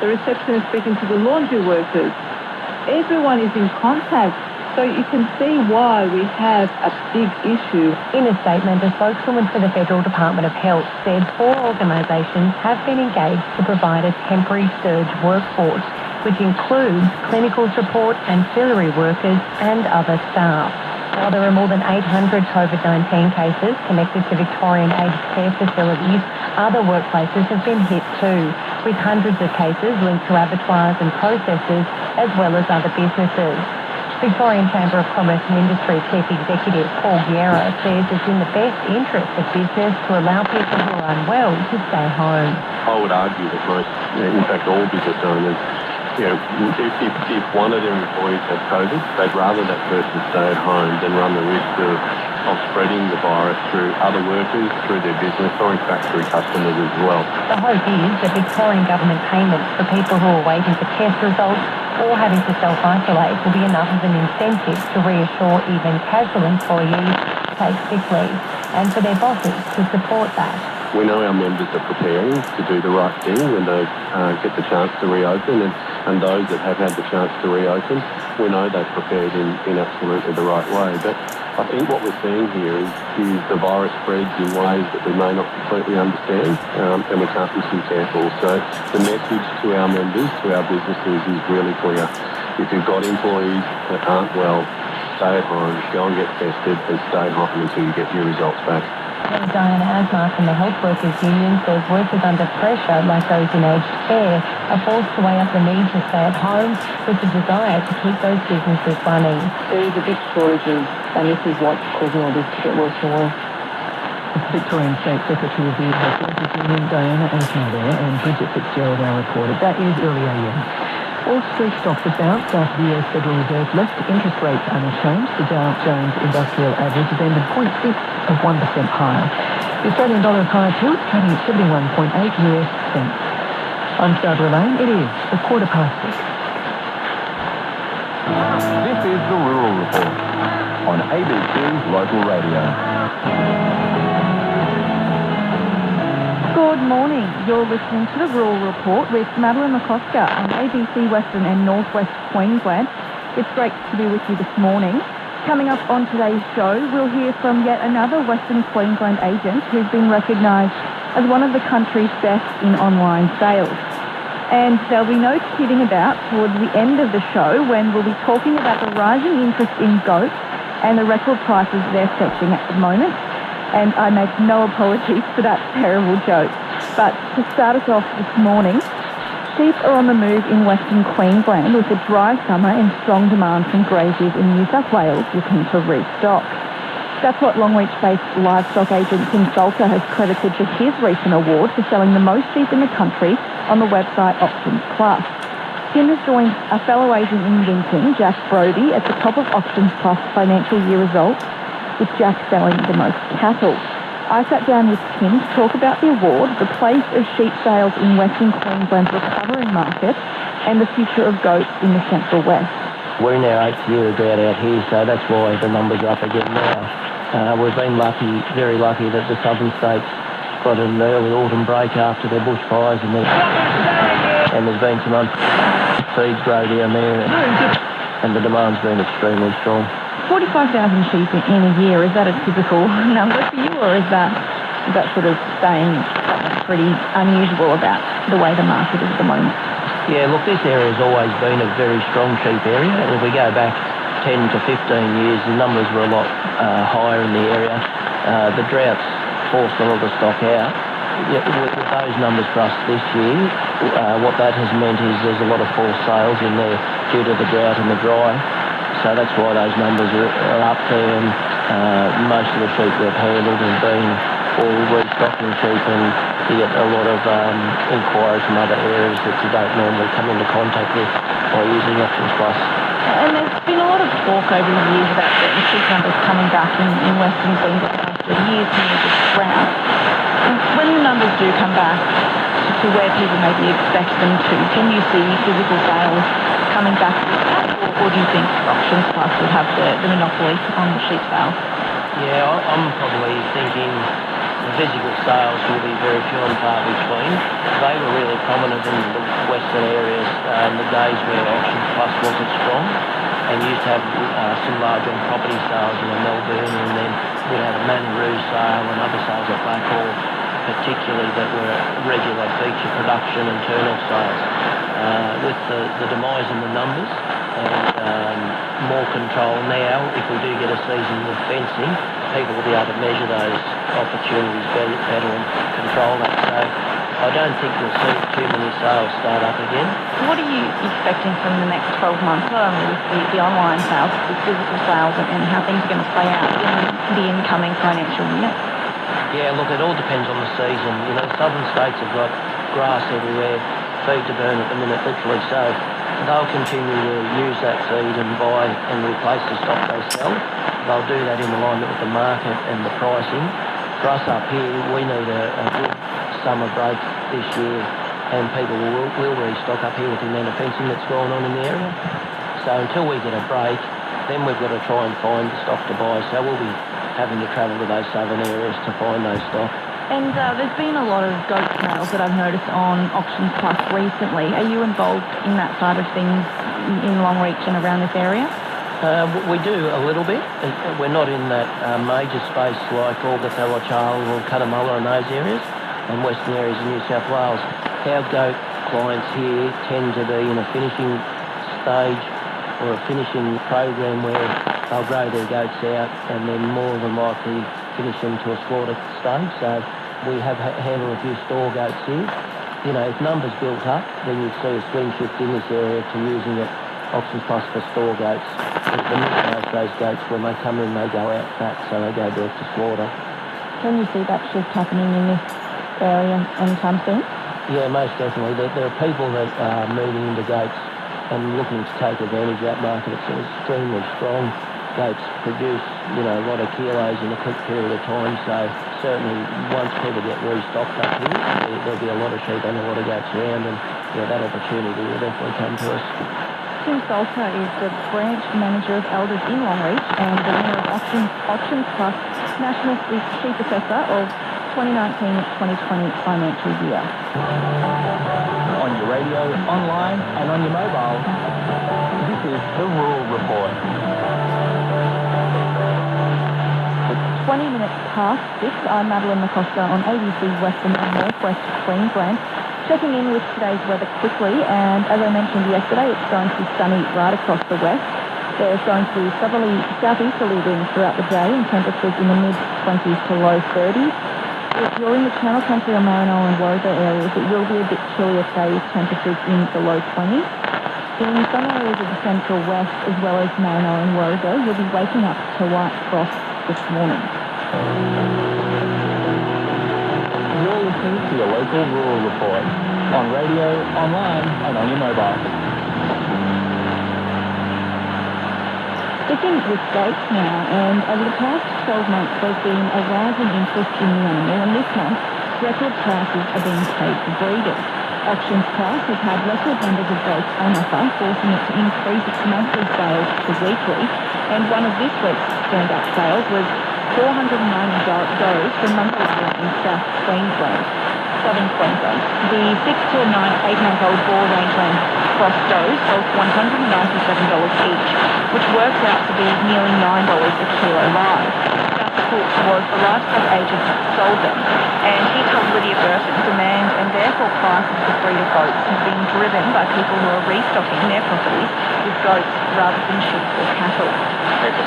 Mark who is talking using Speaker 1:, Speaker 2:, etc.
Speaker 1: receptionist speaking to the laundry workers. Everyone is in contact, so you can see why we have a big issue.
Speaker 2: In a statement, a spokeswoman for the Federal Department of Health said 4 organisations have been engaged to provide a temporary surge workforce, which includes clinical support, ancillary workers and other staff. While there are more than 800 COVID-19 cases connected to Victorian aged care facilities, other workplaces have been hit too, with hundreds of cases linked to abattoirs and processors, as well as other businesses. Victorian Chamber of Commerce and Industry Chief Executive Paul Guerra says it's in the best interest of business to allow people who are unwell to stay home.
Speaker 3: I would argue that most, in fact all business owners, if one of their employees had COVID, they'd rather that person stay at home than run the risk of spreading the virus through other workers, through their business, or in fact through customers as well.
Speaker 2: The hope is that Victorian government payments for people who are waiting for test results or having to self-isolate will be enough of an incentive to reassure even casual employees to take sick leave, and for their bosses to support that.
Speaker 3: We know our members are preparing to do the right thing when they get the chance to reopen, and those that have had the chance to reopen, we know they've prepared in absolutely the right way. But I think what we're seeing here is the virus spreads in ways that we may not completely understand, and we can't be too careful. So the message to our members, to our businesses, is really clear. If you've got employees that aren't well, stay at home, go and get tested, and stay home until you get your results back.
Speaker 2: Diana Asmark from the Health Workers Union says workers under pressure, like those in aged care, are forced to weigh up the need to stay at home with the desire to keep those businesses running.
Speaker 1: There is a big shortage and this is what's causing all this to get worse and worse.
Speaker 4: Victorian State Secretary of the Health Workers Union, Diana Asmark there, and Bridget Fitzgerald, our reporter. That is early AM. Wall Street stocks have bounced after the US Federal Reserve left interest rates unchanged. The Dow Jones Industrial Average has ended 0.6 of 1% higher. The Australian dollar is higher too, it's trading at 71.8 US cents. I'm Barbara Lane. It is 6:15.
Speaker 5: This is the Rural Report on ABC's Local Radio.
Speaker 6: Good morning. You're listening to the Rural Report with Madeline McCosker on ABC Western and Northwest Queensland. It's great to be with you this morning. Coming up on today's show, we'll hear from yet another Western Queensland agent who's been recognised as one of the country's best in online sales. And there'll be no kidding about towards the end of the show when we'll be talking about the rising interest in goats and the record prices they're fetching at the moment. And I make no apologies for that terrible joke. But to start us off this morning, sheep are on the move in Western Queensland with a dry summer and strong demand from graziers in New South Wales looking to restock. That's what Longreach-based livestock agent Sangatta has credited to his recent award for selling the most sheep in the country on the website Auctions Plus. Tim has joined a fellow agent in Winton, Jack Brody, at the top of Auctions Plus financial year results, with Jack selling the most cattle. I sat down with Tim to talk about the award, the place of sheep sales in Western Queensland's recovering market, and the future of goats in the Central West.
Speaker 7: We're in our 8th year of drought out here, so that's why the numbers are up again now. We've been lucky, very lucky, that the southern states got an early autumn break after their bushfires, and there's been some feeds grow down there, and the demand's been extremely strong.
Speaker 6: 45,000 sheep in a year, is that a typical number for you, or is that sort of saying pretty unusual about the way the market is at the moment?
Speaker 7: Yeah, look, this area has always been a very strong sheep area, and if we go back 10 to 15 years, the numbers were a lot higher in the area. The droughts forced a lot of the stock out. Yeah, with those numbers for us this year, what that has meant is there's a lot of forced sales in there due to the drought and the dry. So that's why those numbers are up there, and most of the sheep we've handled have been all restocking sheep, and you get a lot of inquiries from other areas that you don't normally come into contact with by using Auctions Plus.
Speaker 6: And there's been a lot of talk over the years about the sheep numbers coming back in Western Queensland after years of this drought. When the numbers do come back to where people maybe expect them to, can you see physical sales coming back with that, or do you think Auctions Plus will have the monopoly on the sheep sales?
Speaker 7: Yeah, I'm probably thinking the physical sales will be very few and far between. They were really prominent in the western areas in the days where Auctions Plus wasn't strong, and used to have some large on property sales in Melbourne, and then we'd have a Manaroo sale and other sales at Blackhall, particularly that were regular feature production and turn-off sales. With the demise in the numbers and more control now, if we do get a season with fencing, people will be able to measure those opportunities better and control that. So I don't think we'll see too many sales start up again.
Speaker 6: What are you expecting from the next 12 months, not only with the online sales, but with physical sales and how things are going to play out in the incoming financial year?
Speaker 7: Yeah, look, it all depends on the season. You know, southern states have got grass everywhere, feed to burn at the minute, literally, so they'll continue to use that feed and buy and replace the stock they sell. They'll do that in alignment with the market and the pricing. For us up here, we need a good summer break this year, and people will restock up here with the amount of fencing that's going on in the area. So until we get a break, then we've got to try and find the stock to buy. So we'll be having to travel to those southern areas to find those stock.
Speaker 6: And there's been a lot of goat sales that I've noticed on Auctions Plus recently. Are you involved in that side of things in Longreach and around this area?
Speaker 7: We do a little bit. We're not in that major space like Alberta, Charles or Cunnamulla and those areas, and western areas of New South Wales. Our goat clients here tend to be in a finishing stage or a finishing program where they'll grow their goats out and then more than likely finish them to a slaughter stage. So we have handled a few store goats here. You know, if numbers built up, then you'd see a swing shift in this area to using it Auctions Plus for store goats. The minute those goats, when they come in, they go out fat, so they go direct to slaughter.
Speaker 6: Can you see that shift happening in this area anytime soon?
Speaker 7: Yeah, most definitely. There are people that are moving into goats and looking to take advantage of that market. It's extremely strong. Goats produce, you know, a lot of kilos in a quick period of time, so certainly once people get restocked up here, there'll be a lot of sheep and a lot of goats around, and yeah, that opportunity will definitely come to us.
Speaker 6: Tim Salter is the branch manager of Elders in Longreach and the winner of Auctions Plus National Sheep Assessor of 2019-2020 financial year.
Speaker 5: On your radio, online and on your mobile, this is the Rural Report.
Speaker 6: 20 minutes past 6, I'm Madeline McCosker on ABC Western and Northwest Queensland. Checking in with today's weather quickly, and as I mentioned yesterday, it's going to be sunny right across the west. There's going to be southeasterly winds throughout the day and temperatures in the mid-20s to low 30s. If you're in the Channel Country or Maranoa and Warrego areas, it will be a bit chillier today with temperatures in the low 20s. In some areas of the central west, as well as Maranoa and Warrego, you'll be waking up to white frost this morning.
Speaker 5: You're listening to your local Rural Report on radio, online and on your mobile.
Speaker 6: Sticking with goats now, and over the past 12 months there's been a rising interest in the animal, and this month record prices are being paid for breeders. Auctions Plus has had record numbers of goats on offer, forcing it to increase its monthly sales to weekly, and one of this week's stand-up sales was 490 does from Sangatta in South Queensland, southern Queensland. The 6 to 8-month-old boar rangeland cross does sold for $197 each, which works out to be nearly $9 a kilo live. Gus Cook was the livestock agent that sold them, and he told Lydia Burton demand and therefore prices for breeder goats have been driven by people who are restocking their properties with goats rather than sheep or cattle.
Speaker 8: It's